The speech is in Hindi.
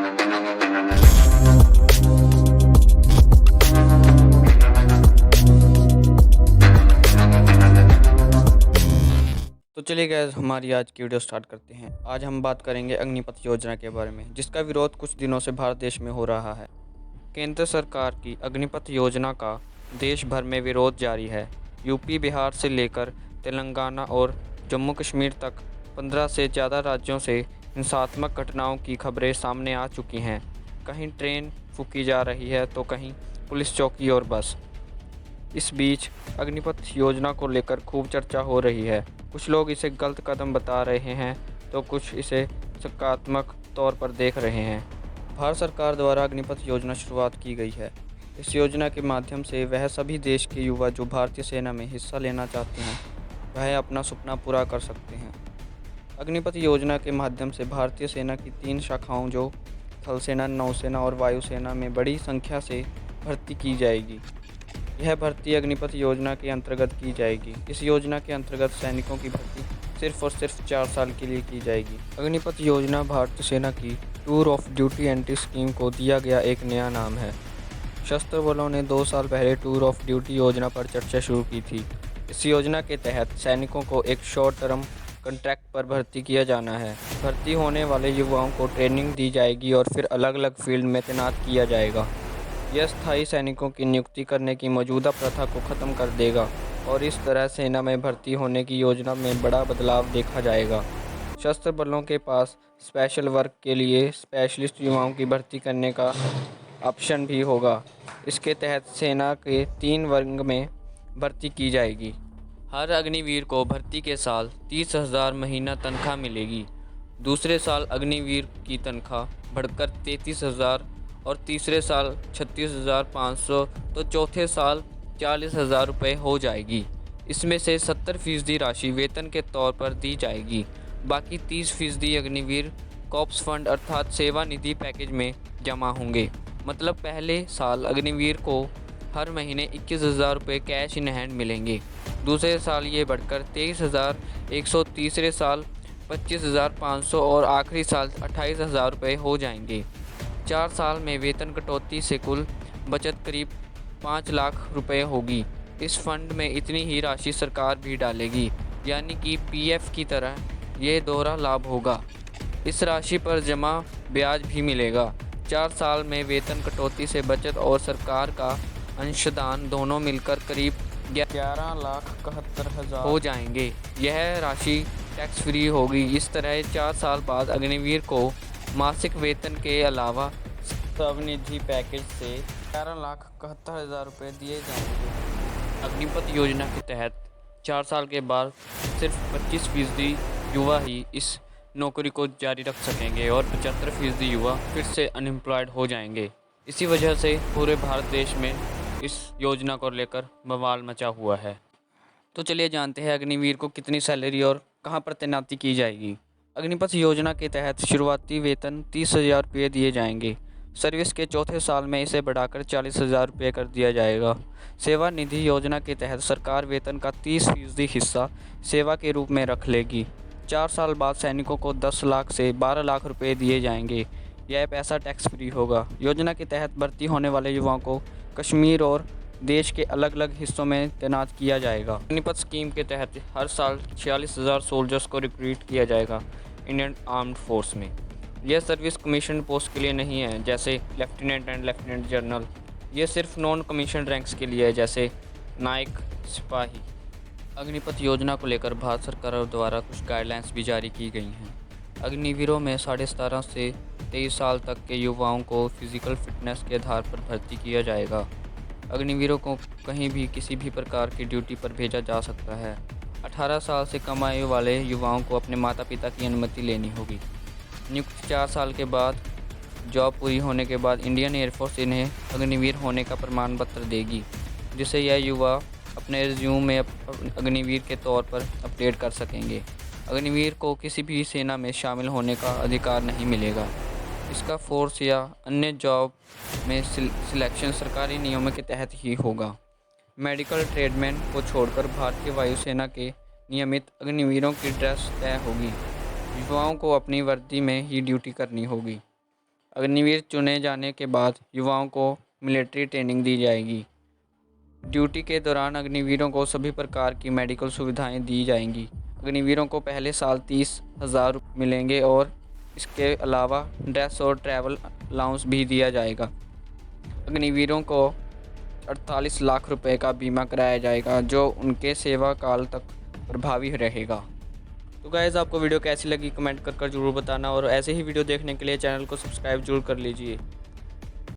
तो चलिए गाइस, हमारी आज की वीडियो स्टार्ट करते हैं। आज हम बात करेंगे अग्निपथ योजना के बारे में, जिसका विरोध कुछ दिनों से भारत देश में हो रहा है। केंद्र सरकार की अग्निपथ योजना का देश भर में विरोध जारी है। यूपी, बिहार से लेकर तेलंगाना और जम्मू कश्मीर तक 15 से ज़्यादा राज्यों से हिंसात्मक घटनाओं की खबरें सामने आ चुकी हैं। कहीं ट्रेन फूंकी जा रही है तो कहीं पुलिस चौकी और बस। इस बीच अग्निपथ योजना को लेकर खूब चर्चा हो रही है। कुछ लोग इसे गलत कदम बता रहे हैं तो कुछ इसे सकारात्मक तौर पर देख रहे हैं। भारत सरकार द्वारा अग्निपथ योजना शुरुआत की गई है। इस योजना के माध्यम से वह सभी देश के युवा जो भारतीय सेना में हिस्सा लेना चाहते हैं, वह अपना सपना पूरा कर सकते हैं। अग्निपथ योजना के माध्यम से भारतीय सेना की 3 शाखाओं जो थल सेना, नौसेना और वायुसेना में बड़ी संख्या से भर्ती की जाएगी। यह भर्ती अग्निपथ योजना के अंतर्गत की जाएगी। इस योजना के अंतर्गत सैनिकों की भर्ती सिर्फ और सिर्फ 4 साल के लिए की जाएगी। अग्निपथ योजना भारतीय सेना की tour of duty entry scheme को दिया गया एक नया नाम है। सशस्त्र बलों ने 2 साल पहले टूर ऑफ ड्यूटी योजना पर चर्चा शुरू की थी। इस योजना के तहत सैनिकों को एक शॉर्ट टर्म कॉन्ट्रैक्ट पर भर्ती किया जाना है। भर्ती होने वाले युवाओं को ट्रेनिंग दी जाएगी और फिर अलग अलग फील्ड में तैनात किया जाएगा। यह स्थायी सैनिकों की नियुक्ति करने की मौजूदा प्रथा को ख़त्म कर देगा और इस तरह सेना में भर्ती होने की योजना में बड़ा बदलाव देखा जाएगा। सशस्त्र बलों के पास स्पेशल वर्क के लिए स्पेशलिस्ट युवाओं की भर्ती करने का ऑप्शन भी होगा। इसके तहत सेना के 3 वर्ग में भर्ती की जाएगी। हर अग्निवीर को भर्ती के साल 30,000 महीना तनख्वाह मिलेगी। दूसरे साल अग्निवीर की तनख्वाह बढ़कर 33,000 और तीसरे साल 36,500 तो चौथे साल 40,000 रुपये हो जाएगी। इसमें से 70% राशि वेतन के तौर पर दी जाएगी। बाकी 30% अग्निवीर कॉप्स फंड अर्थात सेवा निधि पैकेज में जमा होंगे। मतलब पहले साल अग्निवीर को हर महीने 21,000 रुपये कैश इन हैंड मिलेंगे। दूसरे साल ये बढ़कर 23,100, तीसरे साल 25,500 और आखिरी साल 28,000 रुपये हो जाएंगे। 4 साल में वेतन कटौती से कुल बचत करीब 5 लाख रुपए होगी। इस फंड में इतनी ही राशि सरकार भी डालेगी, यानी कि पीएफ की तरह ये दोहरा लाभ होगा। इस राशि पर जमा ब्याज भी मिलेगा। 4 साल में वेतन कटौती से बचत और सरकार का अंशदान दोनों मिलकर करीब 11,71,000 हो जाएंगे। यह राशि टैक्स फ्री होगी। इस तरह 4 साल बाद अग्निवीर को मासिक वेतन के अलावा स्वनिधि पैकेज से 11,71,000 रुपये दिए जाएंगे। अग्निपथ योजना के तहत 4 साल के बाद सिर्फ 25% युवा ही इस नौकरी को जारी रख सकेंगे और 75% युवा फिर से अनएम्प्लॉयड हो जाएंगे। इसी वजह से पूरे भारत देश में इस योजना को लेकर बवाल मचा हुआ है। तो चलिए जानते हैं अग्निवीर को कितनी सैलरी और कहां पर तैनाती की जाएगी। अग्निपथ योजना के तहत शुरुआती वेतन 30,000 रुपये दिए जाएंगे। सर्विस के चौथे साल में इसे बढ़ाकर 40,000 रुपये कर दिया जाएगा। सेवा निधि योजना के तहत सरकार वेतन का 30% हिस्सा सेवा के रूप में रख लेगी। 4 साल बाद सैनिकों को 10 लाख से 12 लाख रुपये दिए जाएंगे। यह पैसा टैक्स फ्री होगा। योजना के तहत भर्ती होने वाले युवाओं को कश्मीर और देश के अलग अलग हिस्सों में तैनात किया जाएगा। अग्निपथ स्कीम के तहत हर साल 46,000 सोल्जर्स को रिक्रूट किया जाएगा इंडियन आर्म्ड फोर्स में। यह सर्विस कमीशन पोस्ट के लिए नहीं है, जैसे लेफ्टिनेंट एंड लेफ्टिनेंट जनरल। यह सिर्फ नॉन कमीशन रैंक्स के लिए है, जैसे नायक, सिपाही। अग्निपथ योजना को लेकर भारत सरकार द्वारा कुछ गाइडलाइंस भी जारी की गई हैं। अग्निवीरों में 17.5 से 23 साल तक के युवाओं को फिजिकल फिटनेस के आधार पर भर्ती किया जाएगा। अग्निवीरों को कहीं भी किसी भी प्रकार की ड्यूटी पर भेजा जा सकता है। 18 साल से कम आयु वाले युवाओं को अपने माता पिता की अनुमति लेनी होगी। नियुक्त 4 साल के बाद जॉब पूरी होने के बाद इंडियन एयरफोर्स इन्हें अग्निवीर होने का प्रमाण पत्र देगी, जिसे यह युवा अपने रिज्यूम में अग्निवीर के तौर पर अपडेट कर सकेंगे। अग्निवीर को किसी भी सेना में शामिल होने का अधिकार नहीं मिलेगा। इसका फोर्स या अन्य जॉब में सिलेक्शन सरकारी नियमों के तहत ही होगा। मेडिकल ट्रेडमैन को छोड़कर भारतीय वायुसेना के नियमित अग्निवीरों की ड्रेस तय होगी। युवाओं को अपनी वर्दी में ही ड्यूटी करनी होगी। अग्निवीर चुने जाने के बाद युवाओं को मिलिट्री ट्रेनिंग दी जाएगी। ड्यूटी के दौरान अग्निवीरों को सभी प्रकार की मेडिकल सुविधाएं दी जाएंगी। अग्निवीरों को पहले साल 30,000 मिलेंगे और इसके अलावा ड्रेस और ट्रैवल अलाउंस भी दिया जाएगा। अग्निवीरों को 48 लाख रुपए का बीमा कराया जाएगा जो उनके सेवा काल तक प्रभावी रहेगा। तो गाइस, आपको वीडियो कैसी लगी कमेंट कर जरूर बताना और ऐसे ही वीडियो देखने के लिए चैनल को सब्सक्राइब जरूर कर लीजिए।